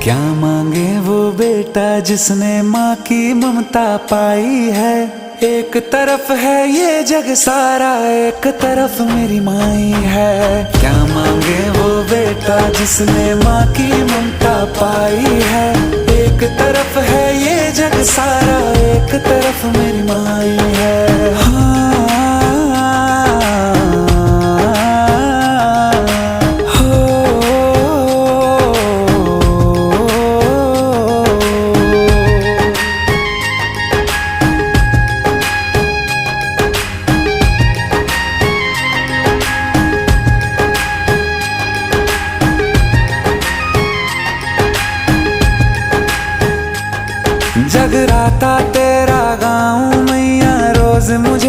क्या मांगे वो बेटा जिसने माँ की ममता पाई है। एक तरफ है ये जग सारा, एक तरफ मेरी माई है। क्या मांगे वो बेटा जिसने माँ की ममता पाई है। एक तरफ है ये जग सारा, एक तरफ मेरी माई है। हाँ, जगराता तेरा गाऊं मैया, रोज मुझे